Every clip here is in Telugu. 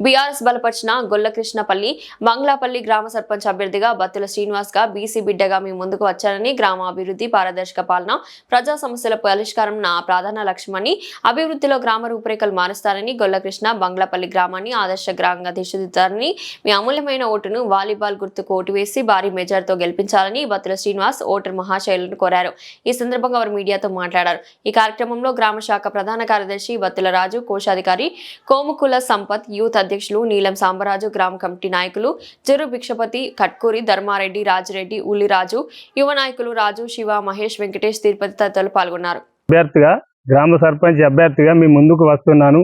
బీఆర్ఎస్ బలపరిచిన గొల్లకృష్ణపల్లి మంగళాపల్లి గ్రామ సర్పంచ్ అభ్యర్థిగా బత్తుల శ్రీనివాస్ గా బీసీ బిడ్డగా మీ ముందుకు వచ్చారని, గ్రామాభివృద్ధి, పారదర్శక పాలన, ప్రజా సమస్యల పరిష్కారం నా ప్రధాన లక్ష్యమని, అభివృద్ధిలో గ్రామ రూపురేఖలు మారుస్తారని, గొల్లకృష్ణ బంగ్లాపల్లి గ్రామాన్ని ఆదర్శ గ్రామంగా తీర్చిదిద్దారని, మీ అమూల్యమైన ఓటును వాలీబాల్ గుర్తుకు ఓటు వేసి భారీ మెజార్టీతో గెలిపించాలని బత్తుల శ్రీనివాస్ ఓటర్ మహాశైలను కోరారు. ఈ సందర్భంగా వారు మీడియాతో మాట్లాడారు. ఈ కార్యక్రమంలో గ్రామ శాఖ ప్రధాన కార్యదర్శి బత్తుల రాజు, కోశాధికారి కోముకుల సంపత్, యూత్ అధ్యక్షులు నీలం సాంబరాజు, గ్రామ కమిటీ నాయకులు జరు భిక్షపతి, కట్కూరి ధర్మారెడ్డి, రాజిరెడ్డి, ఉల్లిరాజు, యువ నాయకులు రాజు, శివ, మహేష్, వెంకటేష్, తిరుపతి తదితరులు పాల్గొన్నారు. అభ్యర్థిగా గ్రామ సర్పంచ్ అభ్యర్థిగా మీ ముందుకు వస్తున్నాను.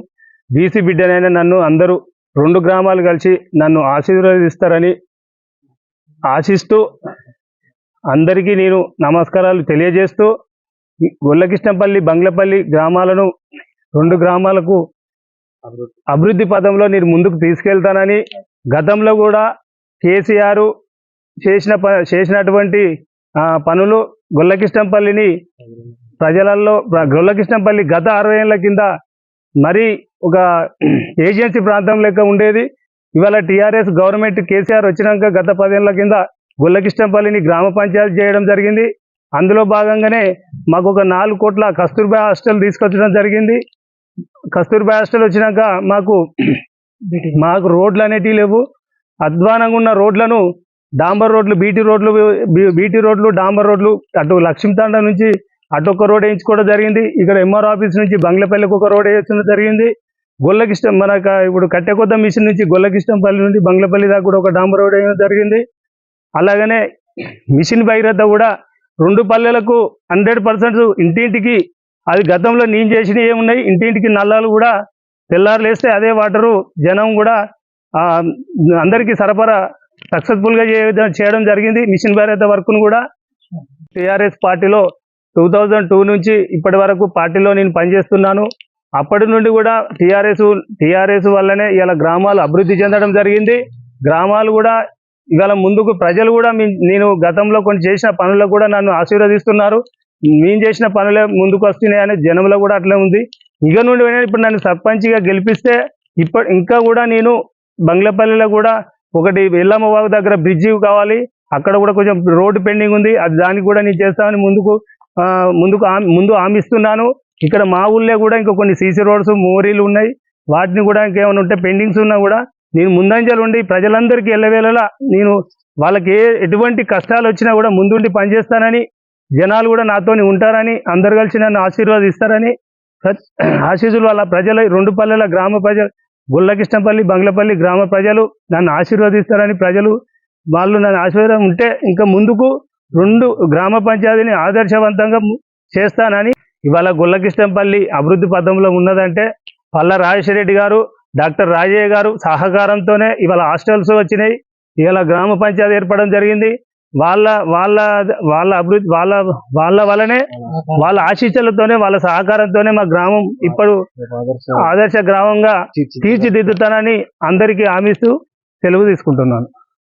బీసీ బిడ్డనైనా నన్ను అందరూ 2 గ్రామాలు కలిసి నన్ను ఆశీర్వదిస్తారని ఆశిస్తూ అందరికీ నేను నమస్కారాలు తెలియజేస్తూ, గొల్లకృష్ణపల్లి బంగ్లాపల్లి గ్రామాలను 2 గ్రామాలకు అభివృద్ధి పదంలో నేను ముందుకు తీసుకెళ్తానని, గతంలో కూడా కేసీఆర్ చేసినటువంటి పనులు గొల్లకృష్ణపల్లిని ప్రజలలో గొల్లకృష్ణపల్లి గత 60 ఏళ్ల కింద మరీ ఒక ఏజెన్సీ ప్రాంతం లెక్క ఉండేది. ఇవాళ టీఆర్ఎస్ గవర్నమెంట్ కేసీఆర్ వచ్చినాక గత 10 ఏళ్ల కింద గొల్లకృష్ణపల్లిని గ్రామ పంచాయతీ చేయడం జరిగింది. అందులో భాగంగానే మాకు ఒక 4 కోట్ల కస్తూర్బా హాస్టల్ తీసుకొచ్చడం జరిగింది. కస్తూర్బా హాస్టల్ వచ్చినాక మాకు రోడ్లు అనేటివి లేవు. అధ్వానంగా ఉన్న రోడ్లను డాంబర్ రోడ్లు, బీటీ రోడ్లు డాంబర్ రోడ్లు అటు లక్ష్మీతాండ నుంచి అటు ఒక రోడ్ వేయించుకోవడం జరిగింది. ఇక్కడ ఎంఆర్ ఆఫీస్ నుంచి బంగ్లాపల్లికి ఒక రోడ్ వేయించడం జరిగింది. గొల్లకృష్ణ మనకు ఇప్పుడు కట్టెకొద్ద మిషన్ నుంచి గొల్లకృష్ణపల్లి నుండి బంగ్లాపల్లి దాకా కూడా ఒక డాంబర్ రోడ్ వేయడం జరిగింది. అలాగనే మిషన్ భగీరథ కూడా 2 పల్లెలకు 100% ఇంటింటికి, అది గతంలో నేను చేసినవి ఏమున్నాయి, ఇంటింటికి నల్లాలు కూడా తెల్లారులేస్తే అదే వాటరు జనం కూడా అందరికీ సరఫరా సక్సెస్ఫుల్గా చేయడం జరిగింది. మిషన్ భగీరథ వర్క్ను కూడా టీఆర్ఎస్ పార్టీలో 2002 నుంచి ఇప్పటి వరకు పార్టీలో నేను పనిచేస్తున్నాను. అప్పటి నుండి కూడా టీఆర్ఎస్ వల్లనే ఇలా గ్రామాలు అభివృద్ధి చెందడం జరిగింది. గ్రామాలు కూడా ఇవాళ ముందుకు ప్రజలు కూడా నేను గతంలో కొన్ని చేసిన పనులకు కూడా నన్ను ఆశీర్వదిస్తున్నారు. నేను చేసిన పనులే ముందుకు వస్తున్నాయని జనంలో కూడా అట్లే ఉంది. ఇక నుండి ఇప్పుడు నన్ను సర్పంచ్గా గెలిపిస్తే ఇంకా కూడా నేను బంగ్లాపల్లిలో కూడా ఒకటి ఎల్లమ్మ వాగు దగ్గర బ్రిడ్జి కావాలి, అక్కడ కూడా కొంచెం రోడ్డు పెండింగ్ ఉంది, అది దానికి కూడా నేను చేస్తామని ముందు హామీస్తున్నాను. ఇక్కడ మా ఊళ్ళో కూడా ఇంకా కొన్ని సీసీ రోడ్స్, మోరీలు ఉన్నాయి. వాటిని కూడా ఇంకేమైనా ఉంటే పెండింగ్స్ ఉన్నా కూడా నేను ముందంజలు ఉండి ప్రజలందరికీ ఎల్లవేళలా నేను వాళ్ళకి ఎటువంటి కష్టాలు వచ్చినా కూడా ముందుండి పనిచేస్తానని, జనాలు కూడా నాతోని ఉంటారని, అందరు కలిసి నన్ను ఆశీర్వాదిస్తారని ఆశీస్సులు వాళ్ళ ప్రజల 2 పల్లెల గ్రామ ప్రజలు, గొల్లకృష్ణపల్లి బంగ్లాపల్లి గ్రామ ప్రజలు నన్ను ఆశీర్వదిస్తారని, వాళ్ళు నన్ను ఆశీర్వాదం ఉంటే ఇంకా ముందుకు 2 గ్రామ పంచాయతీని ఆదర్శవంతంగా చేస్తానని. ఇవాళ గొల్లకృష్ణపల్లి అభివృద్ధి పథంలో ఉన్నదంటే పల్లా రాజేశ్వరరెడ్డి గారు, డాక్టర్ రాజయ్య గారు సహకారంతోనే ఇవాళ హాస్టల్స్ వచ్చినాయి. ఇవాళ గ్రామ పంచాయతీ ఏర్పడడం జరిగింది. వాళ్ళ అభివృద్ధి వాళ్ళ వల్లనే, వాళ్ళ ఆశీస్సులతోనే, వాళ్ళ సహకారంతోనే మా గ్రామం ఇప్పుడు ఆదర్శ గ్రామంగా తీర్చిదిద్దుతానని అందరికీ హామీస్తూ సెలవు తీసుకుంటున్నాను.